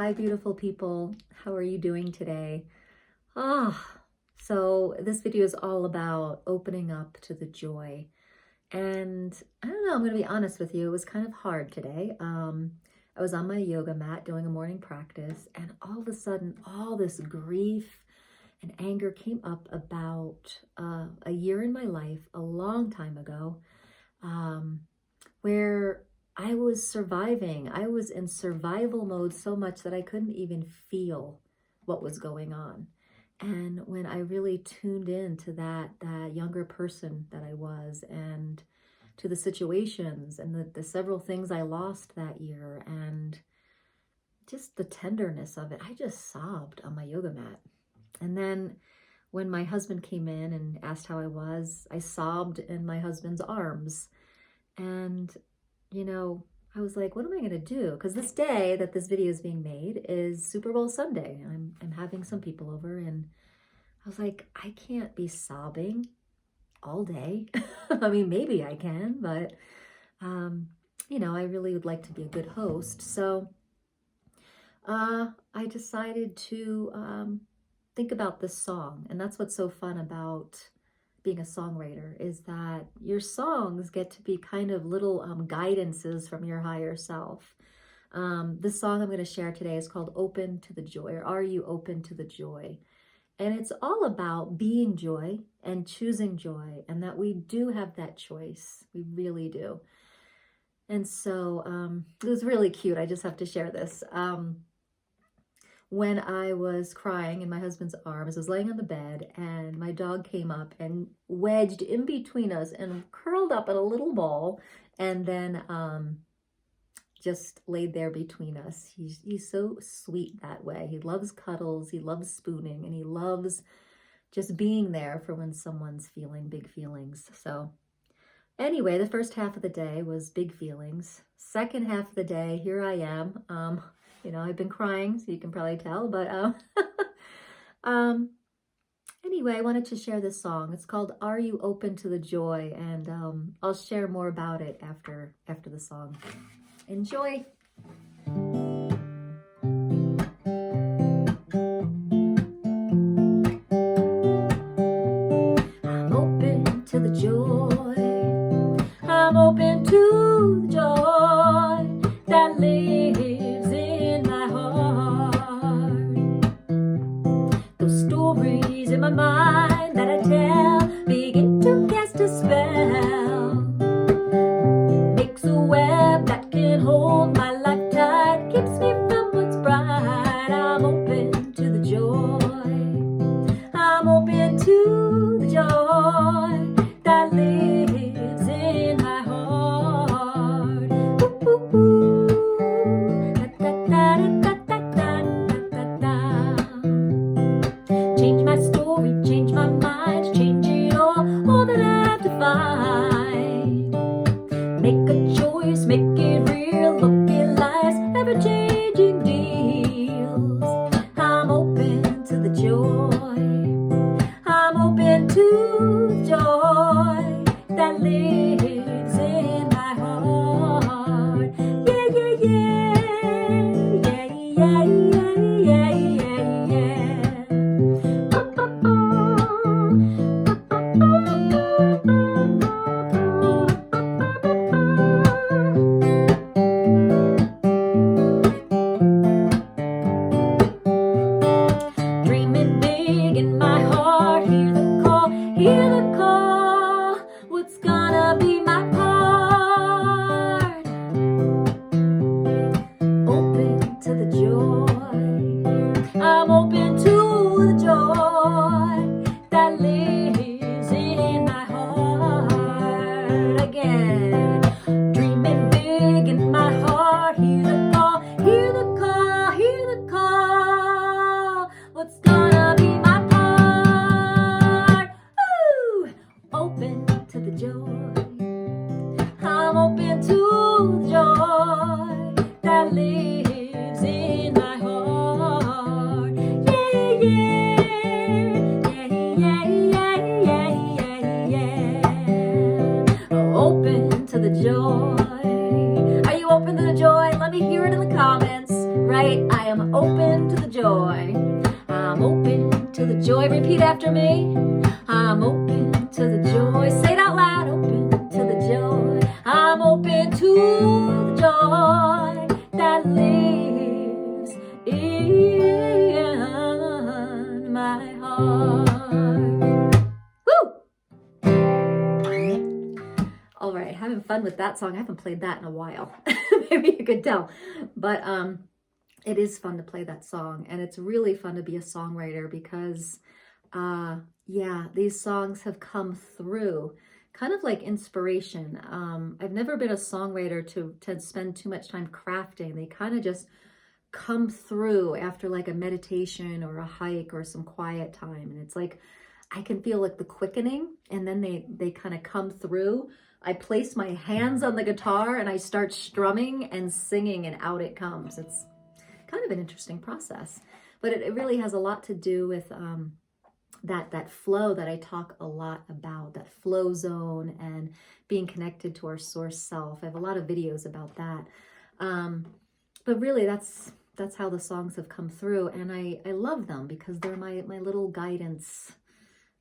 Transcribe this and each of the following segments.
Hi, beautiful people. How are you doing today? So this video is all about opening up to the joy. And I don't know, I'm going to be honest with you. It was kind of hard today. I was on my yoga mat doing a morning practice, and all of a sudden, all this grief and anger came up about a year in my life, a long time ago, where I was surviving. I was in survival mode so much that I couldn't even feel what was going on. And when I really tuned in to that younger person that I was, and to the situations and the several things I lost that year, and just the tenderness of it, I just sobbed on my yoga mat. And then when my husband came in and asked how I was, I sobbed in my husband's arms. And I was like, what am I going to do? Because this day that this video is being made is Super Bowl Sunday. I'm having some people over, and I was like, I can't be sobbing all day. I mean, maybe I can, but, I really would like to be a good host. So I decided to think about this song. And that's what's so fun about being a songwriter, is that your songs get to be kind of little guidances from your higher self. This song I'm going to share today is called Open to the Joy, or Are You Open to the Joy? And it's all about being joy and choosing joy, and that we do have that choice. We really do. And so it was really cute. I just have to share this. When I was crying in my husband's arms, I was laying on the bed, and my dog came up and wedged in between us and curled up in a little ball, and then just laid there between us. He's so sweet that way. He loves cuddles, he loves spooning, and he loves just being there for when someone's feeling big feelings. So anyway, the first half of the day was big feelings. Second half of the day, here I am. I've been crying, so you can probably tell, but anyway, I wanted to share this song. It's called Are You Open to the Joy? And I'll share more about it after the song. Enjoy. I'm open to the joy. I'm open to the joy that lives in my heart. Those stories in my mind that I tell begin to cast a spell. Makes a web that can hold my life tight, keeps me from what's bright. I'm open to the joy. I'm open to the joy that lives in my heart. Ooh, ooh, ooh. Da, da, da, da, da, da, da, da. Change my story, change my mind, change it all that I have to find. Make a choice, make it real, look at life's ever-changing deals. I'm open to the joy. I'm open to the joy that lives in my heart. Yeah, yeah, yeah. Yeah, yeah, yeah, yeah, yeah, yeah. Oh, oh, say, I am open to the joy. I'm open to the joy. Repeat after me. I'm open to the joy. Say it out loud. Open to the joy. I'm open to the joy that lives in my heart. Woo! All right, having fun with that song. I haven't played that in a while. Maybe you could tell. But it is fun to play that song, and it's really fun to be a songwriter because yeah, these songs have come through kind of like inspiration. I've never been a songwriter to spend too much time crafting. They kind of just come through after like a meditation or a hike or some quiet time, and it's like I can feel like the quickening, and then they kind of come through. I place my hands on the guitar and I start strumming and singing, and out it comes. It's kind of an interesting process, but it really has a lot to do with that flow that I talk a lot about, that flow zone and being connected to our source self. I have a lot of videos about that, but really that's how the songs have come through, and I love them because they're my little guidance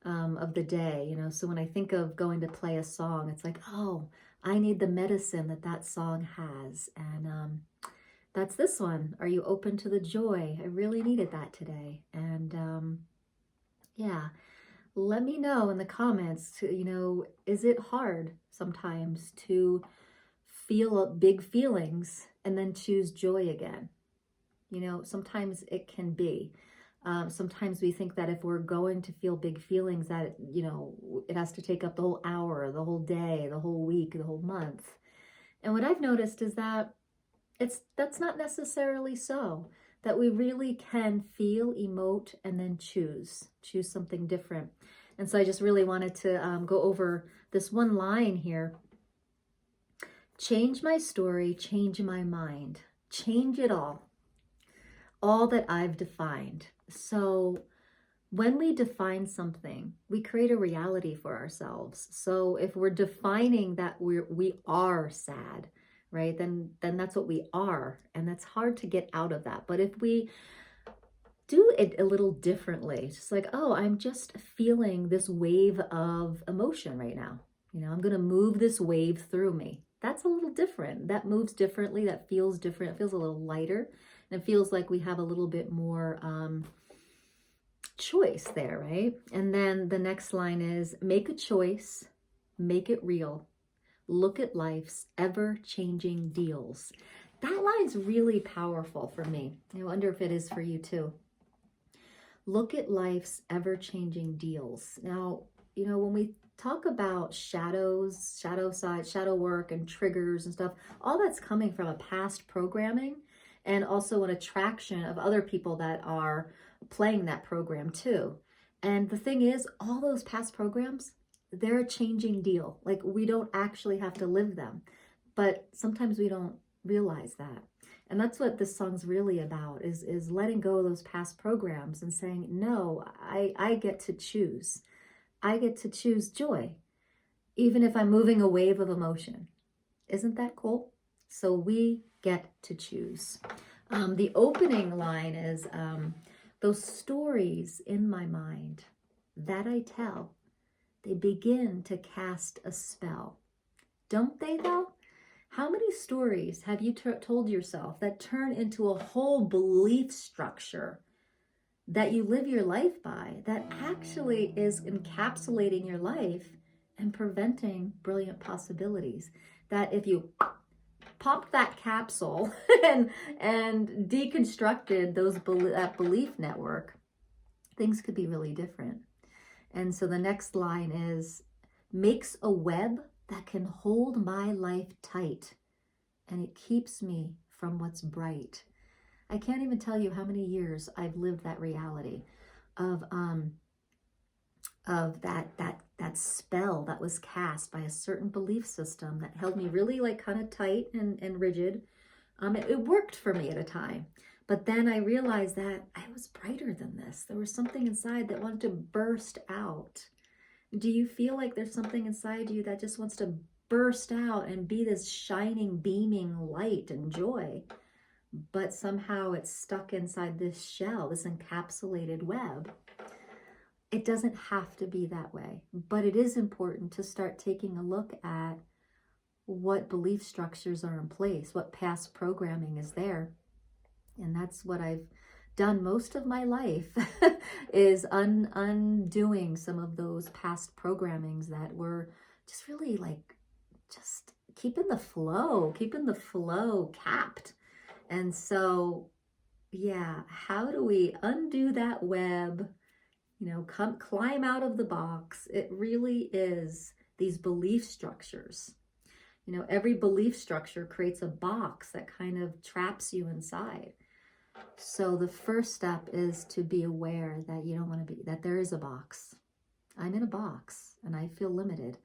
of the day, you know. So when I think of going to play a song, it's like, oh, I need the medicine that song has, and that's this one. Are you open to the joy? I really needed that today, and yeah, let me know in the comments. You know, is it hard sometimes to feel big feelings and then choose joy again? You know, sometimes it can be. Sometimes we think that if we're going to feel big feelings that, you know, it has to take up the whole hour, the whole day, the whole week, the whole month. And what I've noticed is that that's not necessarily so, that we really can feel, emote, and then choose something different. And so I just really wanted to go over this one line here. Change my story, change my mind, change it all that I've defined. So when we define something, we create a reality for ourselves. So if we're defining that we are sad, right, then that's what we are, and that's hard to get out of that. But if we do it a little differently, just like, oh, I'm just feeling this wave of emotion right now. You know, I'm going to move this wave through me. That's a little different. That moves differently. That feels different. It feels a little lighter. And it feels like we have a little bit more choice there, right? And then the next line is, make a choice, make it real. Look at life's ever-changing deals. That line's really powerful for me. I wonder if it is for you too. Look at life's ever-changing deals. Now, you know, when we talk about shadows, shadow side, shadow work, and triggers and stuff, all that's coming from a past programming, and also an attraction of other people that are playing that program too. And the thing is, all those past programs, they're a changing deal. Like, we don't actually have to live them, but sometimes we don't realize that. And that's what this song's really about, is letting go of those past programs and saying, no, I get to choose. I get to choose joy, even if I'm moving a wave of emotion. Isn't that cool? So we get to choose. The opening line is, those stories in my mind that I tell, they begin to cast a spell. Don't they though? How many stories have you told yourself that turn into a whole belief structure that you live your life by, that actually is encapsulating your life and preventing brilliant possibilities? That if you popped that capsule and deconstructed that belief network, things could be really different. And so the next line is, makes a web that can hold my life tight, and it keeps me from what's bright. I can't even tell you how many years I've lived that reality of that spell that was cast by a certain belief system that held me really like kind of tight and rigid. It worked for me at a time, but then I realized that I was brighter than this. There was something inside that wanted to burst out. Do you feel like there's something inside you that just wants to burst out and be this shining, beaming light and joy? but somehow it's stuck inside this shell, this encapsulated web. It doesn't have to be that way, but it is important to start taking a look at what belief structures are in place, what past programming is there. And that's what I've done most of my life is undoing some of those past programmings that were just really like just keeping the flow capped. And so, yeah, how do we undo that web? Climb out of the box. It really is these belief structures. Every belief structure creates a box that kind of traps you inside. So the first step is to be aware that you don't want to be, that there is a box. I'm in a box and I feel limited.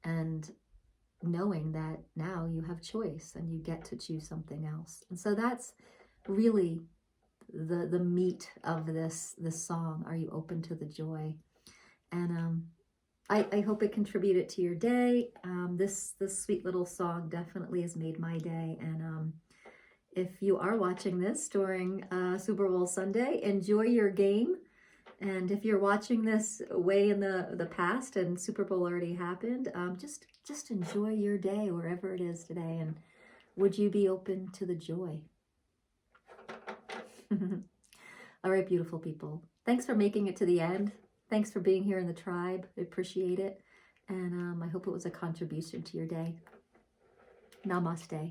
And knowing that now you have choice and you get to choose something else. And so that's really the meat of this song. Are you open to the joy? And I hope it contributed to your day. This sweet little song definitely has made my day. And if you are watching this during Super Bowl Sunday, enjoy your game. And if you're watching this way in the past and Super Bowl already happened, just enjoy your day wherever it is today. And would you be open to the joy? All right, beautiful people. Thanks for making it to the end. Thanks for being here in the tribe. I appreciate it. And I hope it was a contribution to your day. Namaste.